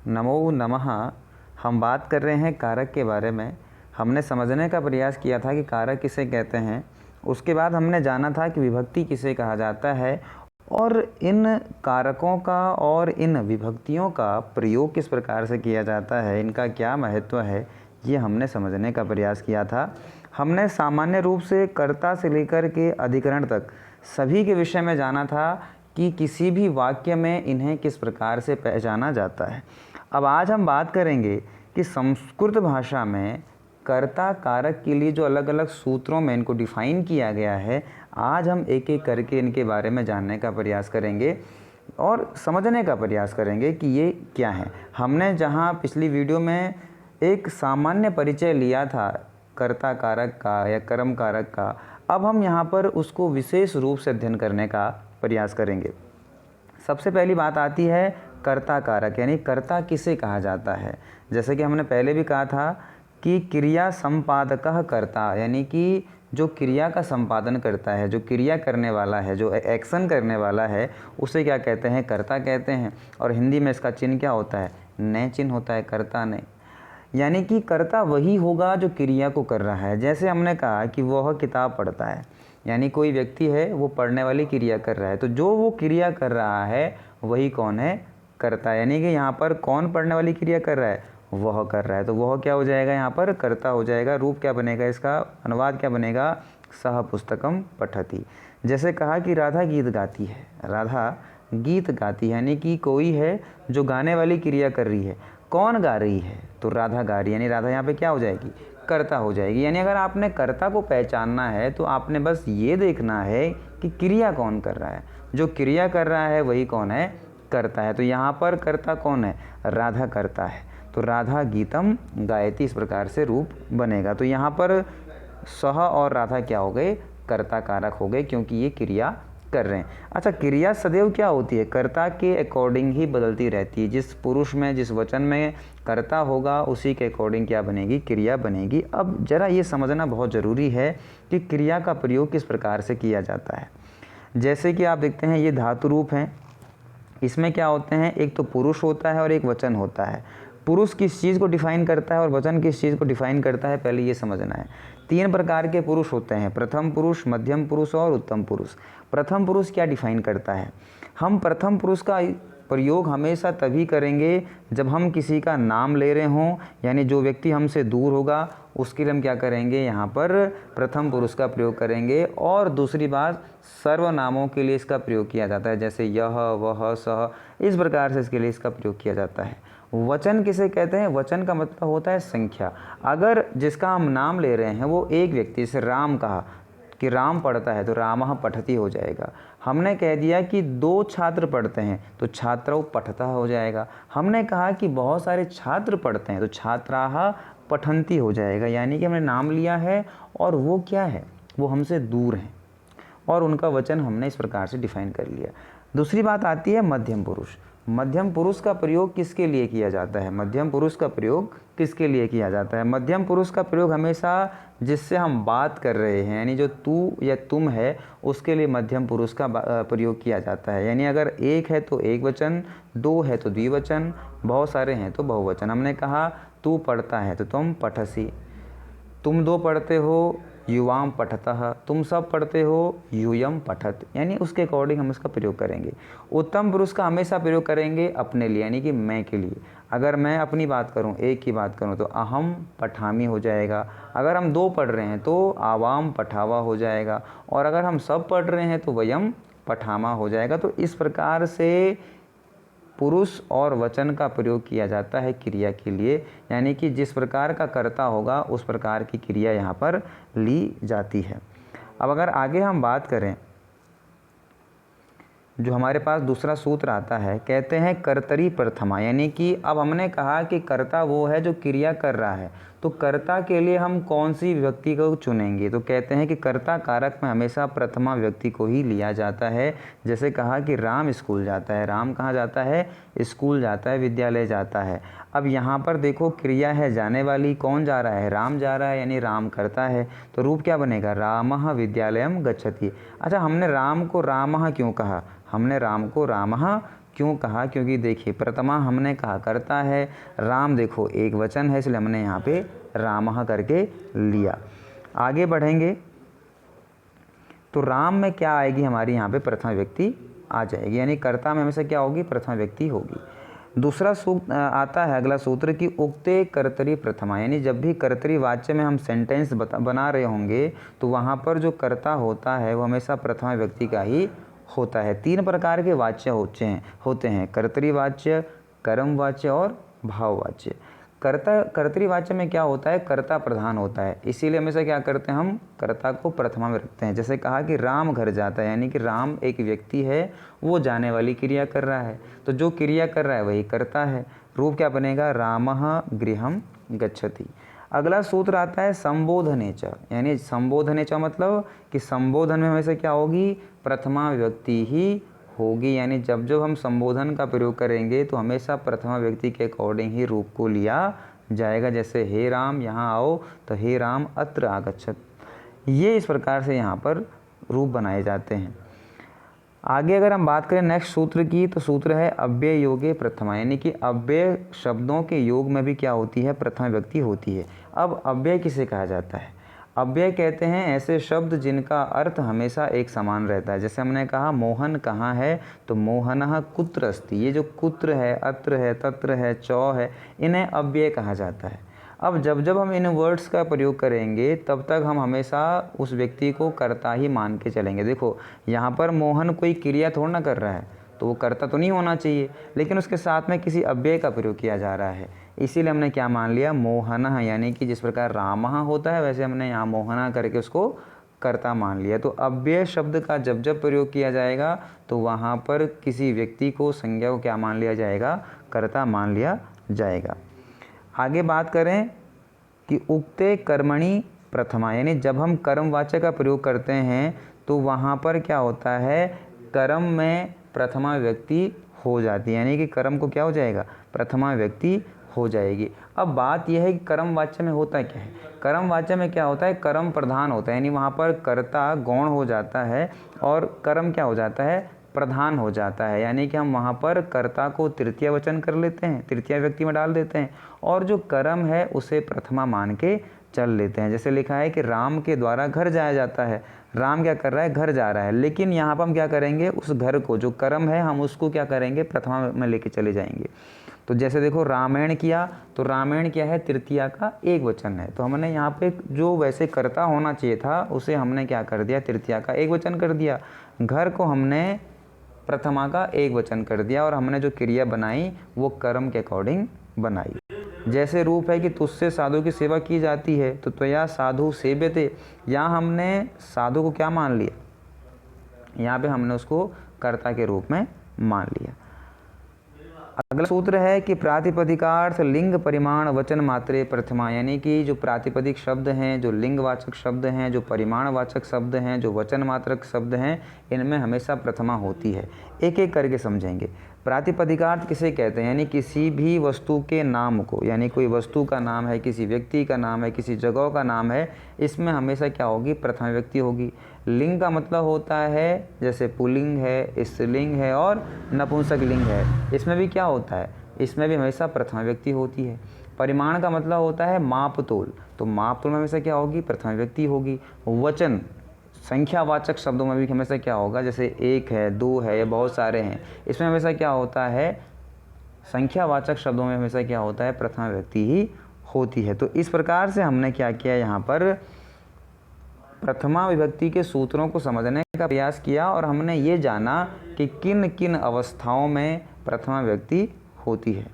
नमो नमः। हम बात कर रहे हैं कारक के बारे में। हमने समझने का प्रयास किया था कि कारक किसे कहते हैं। उसके बाद हमने जाना था कि विभक्ति किसे कहा जाता है और इन कारकों का और इन विभक्तियों का प्रयोग किस प्रकार से किया जाता है, इनका क्या महत्व है, ये हमने समझने का प्रयास किया था। हमने सामान्य रूप से कर्ता से लेकर के अधिकरण तक सभी के विषय में जाना था कि किसी भी वाक्य में इन्हें किस प्रकार से पहचाना जाता है। अब आज हम बात करेंगे कि संस्कृत भाषा में कर्ता कारक के लिए जो अलग अलग सूत्रों में इनको डिफ़ाइन किया गया है, आज हम एक एक करके इनके बारे में जानने का प्रयास करेंगे और समझने का प्रयास करेंगे कि ये क्या है। हमने जहाँ पिछली वीडियो में एक सामान्य परिचय लिया था कर्ता कारक का या कर्म कारक का, अब हम यहाँ पर उसको विशेष रूप से अध्ययन करने का प्रयास करेंगे। सबसे पहली बात आती है कर्ता कारक, यानी कर्ता किसे कहा जाता है। जैसे कि हमने पहले भी कहा था कि क्रिया संपादकः कर्ता, यानी कि जो क्रिया का संपादन करता है, जो क्रिया करने वाला है, जो एक्शन करने वाला है, उसे क्या कहते हैं, कर्ता कहते हैं। और हिंदी में इसका चिन्ह क्या होता है, नए चिन्ह होता है, कर्ता ने। यानी कि कर्ता वही होगा जो क्रिया को कर रहा है। जैसे हमने कहा कि वह किताब पढ़ता है, यानी कोई व्यक्ति है वो पढ़ने वाली क्रिया कर रहा है, तो जो वो क्रिया कर रहा है वही कौन है, कर्ता। यानी कि यहाँ पर कौन पढ़ने वाली क्रिया कर रहा है, वह कर रहा है, तो वह क्या हो जाएगा, यहाँ पर कर्ता हो जाएगा। रूप क्या बनेगा, इसका अनुवाद क्या बनेगा, सह पुस्तकम पठति। जैसे कहा कि राधा गीत गाती है, राधा गीत गाती है, यानी कि कोई है जो गाने वाली क्रिया कर रही है। कौन गा रही है, तो राधा गा रही है, यानी राधा यहाँ पे क्या हो जाएगी, कर्ता हो जाएगी। यानी अगर आपने कर्ता को पहचानना है तो आपने बस ये देखना है कि क्रिया कौन कर रहा है, जो क्रिया कर रहा है वही कौन है, कर्ता है। तो यहाँ पर कर्ता कौन है, राधा कर्ता है, तो राधा गीतम गायती, इस प्रकार से रूप बनेगा। तो यहाँ पर सह और राधा क्या हो गए, कर्ता कारक हो गए, क्योंकि ये क्रिया कर रहे हैं। अच्छा, क्रिया सदैव क्या होती है, कर्ता के अकॉर्डिंग ही बदलती रहती है। जिस पुरुष में, जिस वचन में कर्ता होगा उसी के अकॉर्डिंग क्या बनेगी, क्रिया बनेगी। अब जरा ये समझना बहुत ज़रूरी है कि क्रिया का प्रयोग किस प्रकार से किया जाता है। जैसे कि आप देखते हैं ये धातु रूप हैं, इसमें क्या होते हैं, एक तो पुरुष होता है और एक वचन होता है। पुरुष किस चीज़ को डिफ़ाइन करता है और वचन किस चीज़ को डिफ़ाइन करता है, पहले ये समझना है। 3 प्रकार के पुरुष होते हैं, प्रथम पुरुष, मध्यम पुरुष और उत्तम पुरुष। प्रथम पुरुष क्या डिफ़ाइन करता है, हम प्रथम पुरुष का प्रयोग हमेशा तभी करेंगे जब हम किसी का नाम ले रहे हों, यानी जो व्यक्ति हमसे दूर होगा उसके लिए हम क्या करेंगे, यहाँ पर प्रथम पुरुष का प्रयोग करेंगे। और दूसरी बात, सर्वनामों के लिए इसका प्रयोग किया जाता है, जैसे यह, वह, सह, इस प्रकार से इसके लिए इसका प्रयोग किया जाता है। वचन किसे कहते हैं, वचन का मतलब होता है संख्या। अगर जिसका हम नाम ले रहे हैं वो एक व्यक्ति, जैसे राम कहा कि राम पढ़ता है, तो रामः पठति हो जाएगा। हमने कह दिया कि 2 छात्र पढ़ते हैं, तो छात्रौ पठतः हो जाएगा। हमने कहा कि बहुत सारे छात्र पढ़ते हैं, तो छात्राः पठन्ति हो जाएगा। यानी कि हमने नाम लिया है और वो क्या है, वो हमसे दूर हैं और उनका वचन हमने इस प्रकार से डिफाइन कर लिया। दूसरी बात आती है मध्यम पुरुष। मध्यम पुरुष का प्रयोग किसके लिए किया जाता है, मध्यम पुरुष का प्रयोग किसके लिए किया जाता है। मध्यम पुरुष का प्रयोग हमेशा जिससे हम बात कर रहे हैं, यानी जो तू या तुम है, उसके लिए मध्यम पुरुष का प्रयोग किया जाता है। यानी अगर एक है तो एक वचन, 2 है तो द्विवचन, बहुत सारे हैं तो बहुवचन। हमने कहा तू पढ़ता है तो तुम पठसी, तुम 2 पढ़ते हो युवाम पठतः, तुम सब पढ़ते हो यूयम पठत, यानी उसके अकॉर्डिंग हम इसका प्रयोग करेंगे। उत्तम पुरुष का हमेशा प्रयोग करेंगे अपने लिए, यानी कि मैं के लिए। अगर मैं अपनी बात करूं, एक की बात करूं, तो अहम पठामी हो जाएगा। अगर हम 2 पढ़ रहे हैं तो आवाम पठावा हो जाएगा, और अगर हम सब पढ़ रहे हैं तो वयम पठामा हो जाएगा। तो इस प्रकार से पुरुष और वचन का प्रयोग किया जाता है क्रिया के लिए, यानी कि जिस प्रकार का कर्ता होगा उस प्रकार की क्रिया यहाँ पर ली जाती है। अब अगर आगे हम बात करें, जो हमारे पास दूसरा सूत्र आता है, कहते हैं कर्तरी प्रथमा, यानी कि अब हमने कहा कि कर्ता वो है जो क्रिया कर रहा है, तो कर्ता के लिए हम कौन सी विभक्ति को चुनेंगे, तो कहते हैं कि कर्ता कारक में हमेशा प्रथमा व्यक्ति को ही लिया जाता है। जैसे कहा कि राम स्कूल जाता है, राम कहाँ जाता है, स्कूल जाता है, विद्यालय जाता है। अब यहाँ पर देखो क्रिया है जाने वाली, कौन जा रहा है, राम जा रहा है, यानी राम करता है, तो रूप क्या बनेगा, रामः विद्यालयम गच्छति। अच्छा, हमने राम को रामः क्यों कहा, हमने राम को रामः क्यों कहा? क्योंकि देखिए प्रथमा हमने कहा करता है, राम देखो एक वचन है, इसलिए हमने यहाँ पे रामः करके लिया। आगे बढ़ेंगे तो राम में क्या आएगी हमारी यहाँ पे प्रथमा व्यक्ति आ जाएगी, यानी कर्ता में हमेशा क्या होगी? प्रथमा व्यक्ति होगी। दूसरा सूत्र आता है अगला सूत्र कि उक्ते कर्तरी प्रथमा, यानी जब भी कर्तरी वाच्य में हम सेंटेंस बना रहे होंगे तो वहाँ पर जो कर्ता होता है वो हमेशा प्रथमा व्यक्ति का ही होता है। 3 प्रकार के वाच्य होते हैं कर्तरी वाच्य, कर्म वाच्य और भाव वाच्य। कर्तरी वाच्य में क्या होता है? कर्ता प्रधान होता है, इसीलिए हमेशा क्या करते हैं? हम कर्ता को प्रथमा में रखते हैं। जैसे कहा कि राम घर जाता है, यानी कि राम एक व्यक्ति है, वो जाने वाली क्रिया कर रहा है, तो जो क्रिया कर रहा है वही कर्ता है। रूप क्या बनेगा? रामः गृहं गच्छति। अगला सूत्र आता है संबोधने च, यानी संबोधने च मतलब कि संबोधन में हमेशा क्या होगी? प्रथमा व्यक्ति ही होगी, यानी जब जब हम संबोधन का प्रयोग करेंगे तो हमेशा प्रथमा व्यक्ति के अकॉर्डिंग ही रूप को लिया जाएगा। जैसे हे राम यहाँ आओ, तो हे राम अत्र आगच्छत। ये इस प्रकार से यहाँ पर रूप बनाए जाते हैं। आगे अगर हम बात करें नेक्स्ट सूत्र की, तो सूत्र है अव्यय योगे प्रथमा, यानी कि अव्यय शब्दों के योग में भी क्या होती है? प्रथमा व्यक्ति होती है। अब अव्यय किसे कहा जाता है? अव्यय कहते हैं ऐसे शब्द जिनका अर्थ हमेशा एक समान रहता है। जैसे हमने कहा मोहन कहाँ है, तो मोहनः कुत्र अस्ति। ये जो कुत्र है, अत्र है, तत्र है, चौ है, इन्हें अव्यय कहा जाता है। अब जब जब हम इन वर्ड्स का प्रयोग करेंगे तब तक हम हमेशा उस व्यक्ति को कर्ता ही मान के चलेंगे। देखो यहाँ पर मोहन कोई क्रिया थोड़ा ना कर रहा है, तो वो कर्ता तो नहीं होना चाहिए, लेकिन उसके साथ में किसी अव्यय का प्रयोग किया जा रहा है, इसीलिए हमने क्या मान लिया? मोहनः, यानी कि जिस प्रकार रामः होता है वैसे हमने यहाँ मोहना करके उसको कर्ता मान लिया। तो अव्यय शब्द का जब जब प्रयोग किया जाएगा तो वहाँ पर किसी व्यक्ति को, संज्ञा को क्या मान लिया जाएगा? कर्ता मान लिया जाएगा। आगे बात करें कि उक्ते कर्मणि प्रथमा, यानी जब हम कर्मवाचक का प्रयोग करते हैं तो वहाँ पर क्या होता है? कर्म में प्रथमा व्यक्ति हो जाती है, यानी कि कर्म को क्या हो जाएगा? प्रथमा व्यक्ति हो जाएगी। अब बात यह है कि कर्म वाच्य में होता क्या है? कर्म वाच्य में क्या होता है? कर्म प्रधान होता है, यानी वहाँ पर कर्ता गौण हो जाता है और कर्म क्या हो जाता है? प्रधान हो जाता है, यानी कि हम वहाँ पर कर्ता को तृतीय वचन कर लेते हैं, तृतीय व्यक्ति में डाल देते हैं और जो कर्म है उसे प्रथमा मान के चल लेते हैं। जैसे लिखा है कि राम के द्वारा घर जाया जाता है, राम क्या कर रहा है? घर जा रहा है, लेकिन यहाँ पर हम क्या करेंगे? उस घर को, जो कर्म है, हम उसको क्या करेंगे? प्रथमा में लेके चले जाएंगे। तो जैसे देखो रामायण किया, तो रामायण क्या है? तृतीया का एक वचन है, तो हमने यहाँ पे जो वैसे कर्ता होना चाहिए था उसे हमने क्या कर दिया? तृतीया का एक वचन कर दिया। घर को हमने प्रथमा का एक वचन कर दिया और हमने जो क्रिया बनाई वो कर्म के अकॉर्डिंग बनाई। जैसे रूप है कि तुझसे साधु की सेवा की जाती है, तो त्वया साधु सेव्यते, यहाँ हमने साधु को क्या मान लिया? यहाँ पे हमने उसको कर्ता के रूप में मान लिया। अगला सूत्र है कि प्रातिपदिकार्थ लिंग परिमाण वचन मात्रे प्रथमा, यानी कि जो प्रातिपदिक शब्द हैं, जो लिंगवाचक शब्द हैं, जो परिमाणवाचक शब्द हैं, जो वचन मात्रक शब्द हैं, इनमें हमेशा प्रथमा होती है। एक एक करके समझेंगे। प्रातिपदिकार्थ किसे कहते हैं? यानी किसी भी वस्तु के नाम को, यानी कोई वस्तु का नाम है, किसी व्यक्ति का नाम है, किसी जगह का नाम है, इसमें हमेशा क्या होगी? प्रथमा व्यक्ति होगी। लिंग का मतलब होता है जैसे पुल्लिंग है, स्त्रीलिंग है और नपुंसक लिंग है, इसमें भी क्या होता है? इसमें भी हमेशा प्रथमा व्यक्ति होती है। परिमाण का मतलब होता है माप तोल, तो माप तोल में हमेशा क्या होगी? प्रथमा व्यक्ति होगी। वचन संख्यावाचक शब्दों में भी हमेशा क्या होगा? जैसे एक है, दो है या बहुत सारे हैं, इसमें हमेशा क्या होता है? संख्यावाचक शब्दों में हमेशा क्या होता है? प्रथमा व्यक्ति ही होती है। तो इस प्रकार से हमने क्या किया? यहाँ पर प्रथमा विभक्ति के सूत्रों को समझने का प्रयास किया और हमने ये जाना कि किन किन अवस्थाओं में प्रथमा व्यक्ति होती है।